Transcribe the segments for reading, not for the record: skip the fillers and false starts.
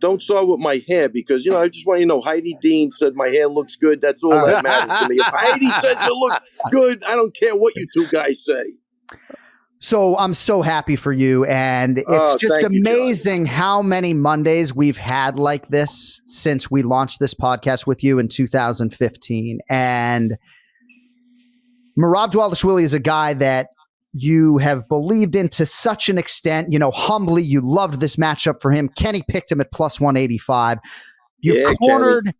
don't start with my hair because, you know, I just want you to know Heidi Dean said my hair looks good. That's all that matters to me. If Heidi says it looks good, I don't care what you two guys say. So I'm so happy for you. And it's just amazing how many Mondays we've had like this since we launched this podcast with you in 2015. And Merab Dvalishvili is a guy that you have believed in to such an extent, you know, humbly, you loved this matchup for him. Kenny picked him at plus 185. You've cornered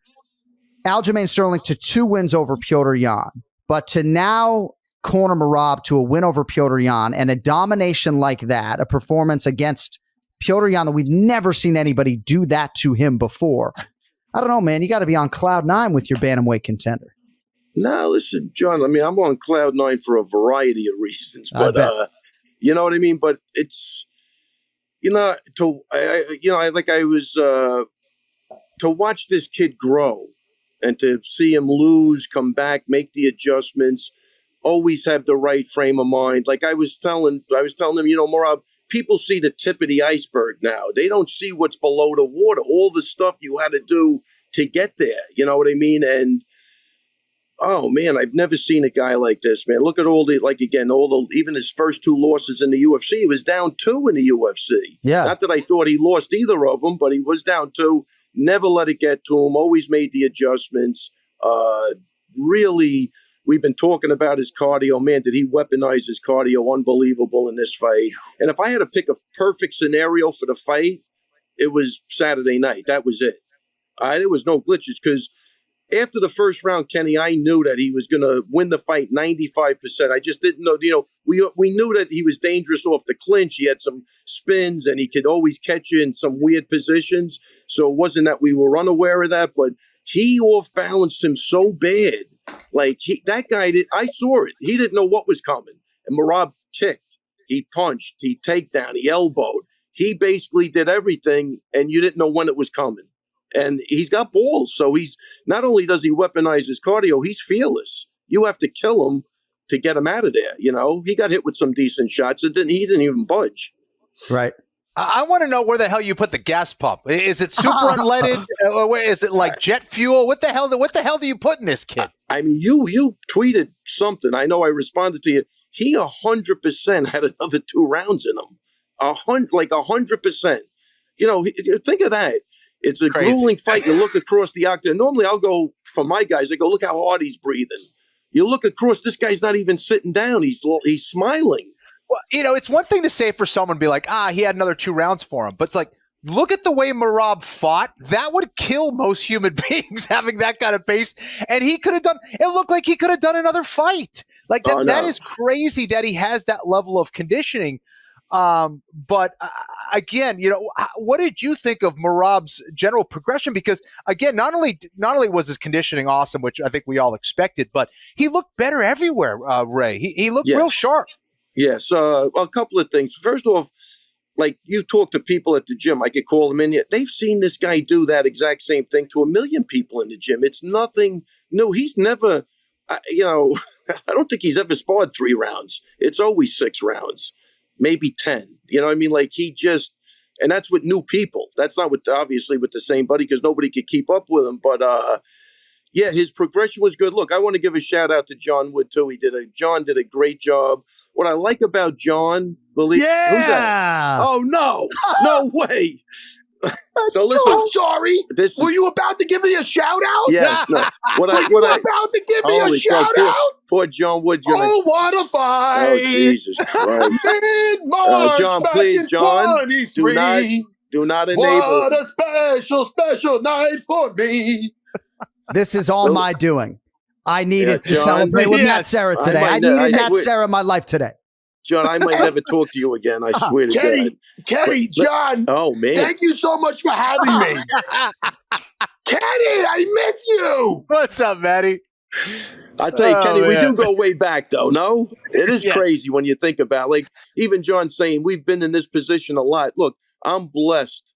Aljamain Sterling to 2 wins over Petr Yan, but to now corner Merab to a win over Petr Yan and a domination like that, a performance against Petr Yan that we've never seen anybody do that to him before. I don't know, man. You got to be on cloud 9 with your bantamweight contender. No, listen, John, I mean, I'm on cloud 9 for a variety of reasons, but you know what I mean? But it's, you know, to watch this kid grow and to see him lose, come back, make the adjustments, always have the right frame of mind. Like I was telling him, you know, Merab, people see the tip of the iceberg now. They don't see what's below the water, all the stuff you had to do to get there. You know what I mean? And oh man, I've never seen a guy like this, man. Look at even his first 2 losses in the UFC. He was down 2 in the UFC. Yeah. Not that I thought he lost either of them, but he was down 2. Never let it get to him. Always made the adjustments. Really, we've been talking about his cardio. Man, did he weaponize his cardio? Unbelievable in this fight. And if I had to pick a perfect scenario for the fight, it was Saturday night. That was it. There was no glitches because after the first round, Kenny, I knew that he was going to win the fight 95%. I just didn't know, you know, we knew that he was dangerous off the clinch. He had some spins and he could always catch you in some weird positions. So it wasn't that we were unaware of that, but he off-balanced him so bad. Like that guy I saw it. He didn't know what was coming. And Merab kicked, he punched, he takedown, he elbowed. He basically did everything and you didn't know when it was coming. And he's got balls. So he's not only does he weaponize his cardio, he's fearless. You have to kill him to get him out of there. You know, he got hit with some decent shots. He didn't even budge. Right. I want to know where the hell you put the gas pump. Is it super unleaded? Or is it like jet fuel? What the hell do you put in this kid? I mean, you tweeted something. I know I responded to you. He 100% had another 2 rounds in him. 100%. You know, think of that. It's a grueling fight. You look across the octagon. Normally, I'll go for my guys. I go, look how hard he's breathing. You look across. This guy's not even sitting down. He's smiling. Well, you know, it's one thing to say for someone, be like, he had another 2 rounds for him. But it's like, look at the way Merab fought. That would kill most human beings having that kind of pace. And he could have done. It looked like he could have done another fight. Like that. That is crazy that he has that level of conditioning. But again, you know, what did you think of Merab's general progression? Because again, not only was his conditioning awesome, which I think we all expected, but he looked better everywhere. Ray, he looked real sharp. Yes, a couple of things. First off, like you talk to people at the gym, I could call them in here. They've seen this guy do that exact same thing to 1 million people in the gym. It's nothing new. He's never, you know, I don't think he's ever sparred 3 rounds. It's always 6 rounds. Maybe 10, you know what I mean? Like and that's with new people. That's not obviously with the same buddy because nobody could keep up with him. But yeah, his progression was good. Look, I want to give a shout out to John Wood too. John did a great job. What I like about John, who's that? Oh no, no way. So listen, I'm sorry. Were you about to give me a shout out? Yes. No. Were you about to give me a shout out? Poor John Wood. What a fight! Oh Jesus Christ! Mid-March, John, back please, in John, 23. do not enable. What a special night for me. This is all my doing. I needed to celebrate with Matt Serra today. I needed Matt Serra in my life today. John, I might never talk to you again. I swear to God. Kenny, John. Oh, man. Thank you so much for having me. Kenny, I miss you. What's up, Matty? I tell you, Kenny, we do go way back, though. No, it is crazy when you think about it. Like even John saying we've been in this position a lot. Look, I'm blessed.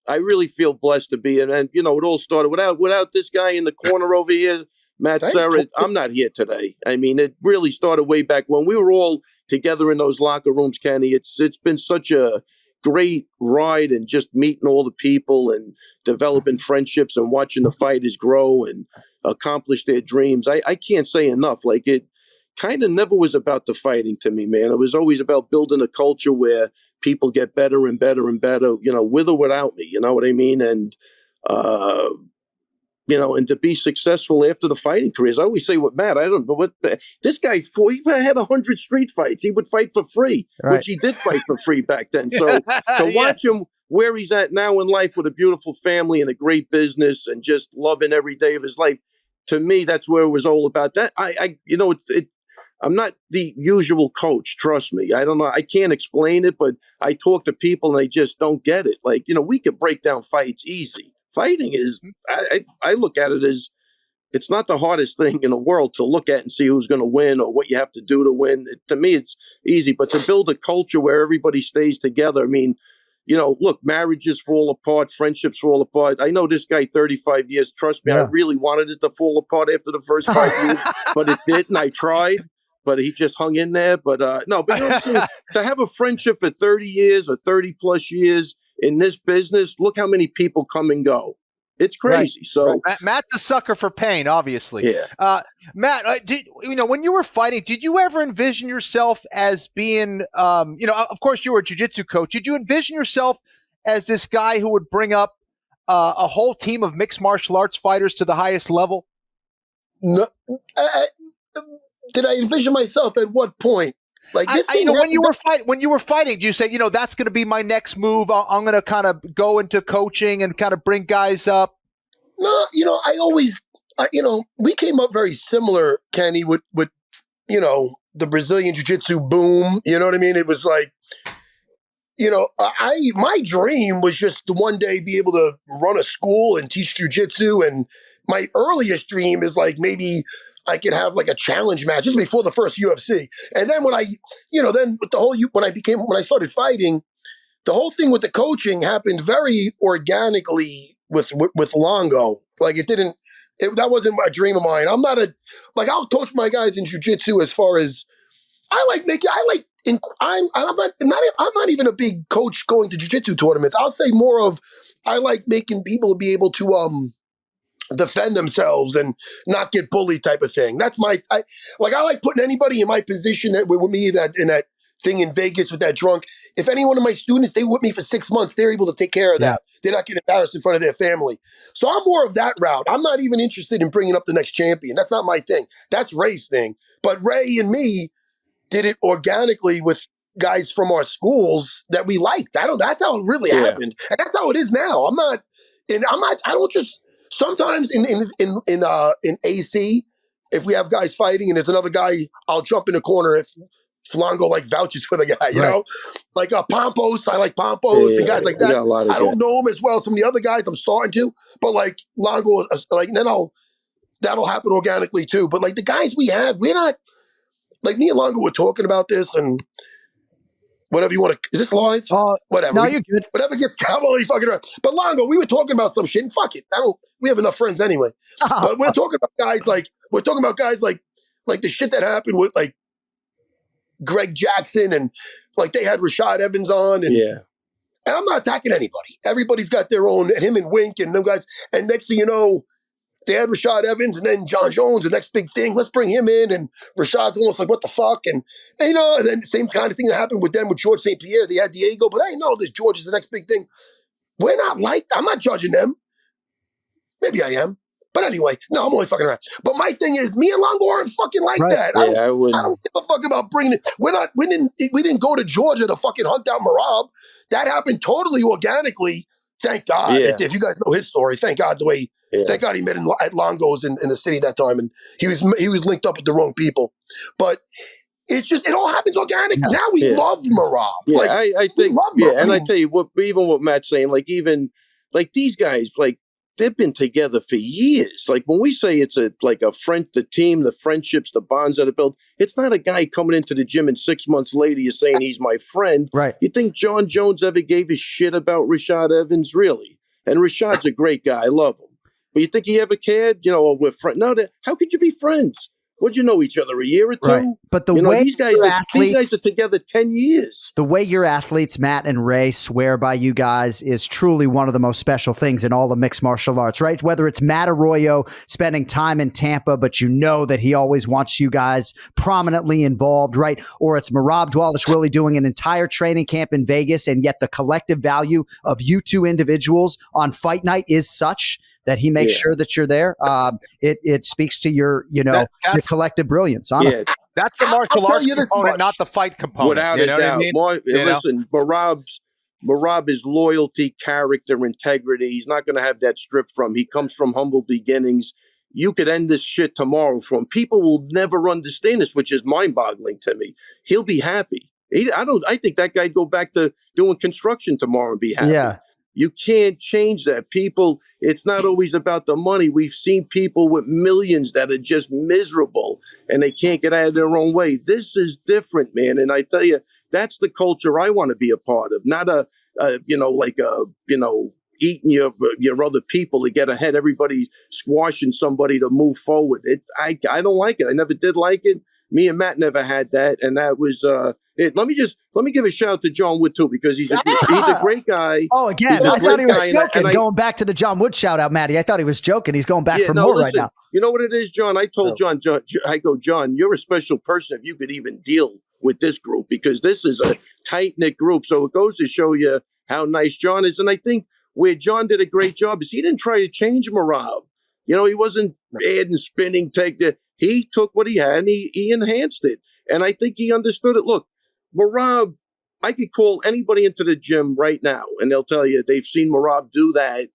I really feel blessed to be in. And, you know, it all started without this guy in the corner over here, Matt Serra. I'm not here today. I mean, it really started way back when we were all together in those locker rooms, Kenny. It's been such a great ride, and just meeting all the people and developing friendships and watching the fighters grow and accomplish their dreams. I can't say enough. Like, it kind of never was about the fighting to me, man. It was always about building a culture where people get better and better and better, with or without me, you know what I mean? And, and to be successful after the fighting careers. I always say with Matt, I don't know what this guy he had 100 street fights. He would fight for free, which he did fight for free back then. So to watch him where he's at now in life with a beautiful family and a great business and just loving every day of his life, to me, that's where it was all about. That I'm not the usual coach. Trust me. I don't know. I can't explain it, but I talk to people and they just don't get it. Like, we could break down fights easy. Fighting is, I look at it as, it's not the hardest thing in the world to look at and see who's going to win or what you have to do to win. To me, it's easy. But to build a culture where everybody stays together, I mean, look, marriages fall apart, friendships fall apart. I know this guy 35 years. Trust me, I really wanted it to fall apart after the first 5 years, but it didn't. I tried, but he just hung in there. But no, but what I'm saying, to have a friendship for 30 years or 30 plus years in this business, look how many people come and go. It's crazy. So Matt's a sucker for pain, obviously. Yeah. Matt, when you were fighting, did you ever envision yourself as being, of course you were a jiu-jitsu coach. Did you envision yourself as this guy who would bring up a whole team of mixed martial arts fighters to the highest level? No. Did I envision myself at what point? Like this when you were fighting, do you say, that's going to be my next move? I'm going to kind of go into coaching and kind of bring guys up. No, I always, we came up very similar, Kenny, with the Brazilian jiu-jitsu boom. You know what I mean? It was like, my dream was just to one day be able to run a school and teach jiu-jitsu. And my earliest dream is like maybe I could have like a challenge match just before the first UFC. And then when then with the whole, when I started fighting, the whole thing with the coaching happened very organically with Longo. Like that wasn't a dream of mine. I'm not I'll coach my guys in jiu-jitsu as far as I'm not even a big coach going to jiu-jitsu tournaments. I'll say more of, I like making people be able to, defend themselves and not get bullied type of thing. That's I like putting anybody in my position with me in that thing in Vegas with that drunk. If any one of my students, they with me for 6 months, they're able to take care of that. They're not getting embarrassed in front of their family. So I'm more of that route. I'm not even interested in bringing up the next champion. That's not my thing. That's Ray's thing. But Ray and me did it organically with guys from our schools that we liked. That's how it really happened. And that's how it is now. I don't just, sometimes in AC, if we have guys fighting and there's another guy, I'll jump in the corner if Longo vouches for the guy, you know? Like Pompos, I like Pompos and guys like that. I don't know him as well as some of the other guys. I'm starting to, but like Longo, then that'll happen organically too. But like the guys we have, we're not, like me and Longo were talking about this and whatever you want to, is this live? Whatever. No, you're good. Whatever gets Cowboy fucking around. But Longo, we were talking about some shit and fuck it. We have enough friends anyway. But we're talking about guys like the shit that happened with like Greg Jackson and like they had Rashad Evans on and I'm not attacking anybody. Everybody's got their own, and him and Wink and them guys. And next thing you know, they had Rashad Evans and then John Jones, the next big thing. Let's bring him in. And Rashad's almost like, what the fuck? And then the same kind of thing that happened with them with George St. Pierre. They had Diego, but hey, no, this George is the next big thing. We're not I'm not judging them. Maybe I am. But anyway, no, I'm only fucking around. But my thing is, me and Longo aren't fucking like that. I don't give a fuck about bringing it. We didn't go to Georgia to fucking hunt down Merab. That happened totally organically. Thank God. Yeah. If you guys know his story, thank God thank God he met at Longo's in the city that time, and he was linked up with the wrong people. But it's just, it all happens organic. Now we love Merab. Yeah, I think, and I tell you what, even what Matt's saying, like even like these guys, like they've been together for years. Like when we say it's a friend, the team, the friendships, the bonds that are built, it's not a guy coming into the gym and 6 months later you're saying he's my friend. Right. You think John Jones ever gave a shit about Rashad Evans? Really? And Rashad's a great guy. I love him. But you think he ever cared? We're friends. No, how could you be friends? Would you know each other a year or two? Right. But the way these guys are together 10 years. The way your athletes, Matt and Ray, swear by you guys is truly one of the most special things in all the mixed martial arts, right? Whether it's Matt Arroyo spending time in Tampa, but you know that he always wants you guys prominently involved, right? Or it's Merab Dvalishvili doing an entire training camp in Vegas, and yet the collective value of you two individuals on fight night is such that he makes sure that you're there. It speaks to your collective brilliance. Yeah, that's the martial arts component, not the fight component. Without a doubt. Listen, Merab is loyalty, character, integrity. He's not going to have that stripped from. He comes from humble beginnings. You could end this shit tomorrow from. People will never understand this, which is mind-boggling to me. He'll be happy. I think that guy'd go back to doing construction tomorrow and be happy. Yeah. You can't change that. People, it's not always about the money. We've seen people with millions that are just miserable and they can't get out of their own way. This is different, man. And I tell you, that's the culture I want to be a part of. Not eating your other people to get ahead. Everybody squashing somebody to move forward. I don't like it. I never did like it. Me and Matt never had that, and that was it. Let me give a shout out to John Wood too, because he's a great guy. Oh, again, I thought he was joking. Going back to the John Wood shout out, Matty. I thought he was joking. He's going back for more right now. You know what it is, John? I told John, John, you're a special person if you could even deal with this group, because this is a tight knit group. So it goes to show you how nice John is, and I think where John did a great job is he didn't try to change Merab. He wasn't adding spinning, he took what he had and he enhanced it. And I think he understood it. Look, Merab, I could call anybody into the gym right now and they'll tell you they've seen Merab do that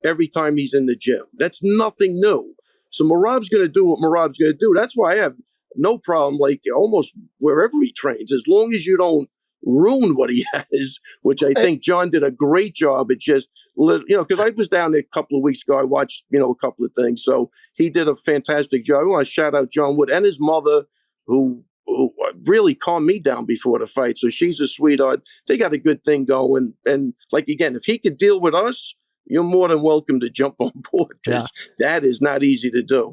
every time he's in the gym. That's nothing new. So Merab's going to do what Merab's going to do. That's why I have no problem, like almost wherever he trains, as long as you don't ruin what he has, which I think John did a great job at just, because I was down there a couple of weeks ago. I watched, a couple of things. So he did a fantastic job. I want to shout out John Wood and his mother, who really calmed me down before the fight. So she's a sweetheart. They got a good thing going. And again, if he could deal with us, you're more than welcome to jump on board, because that is not easy to do.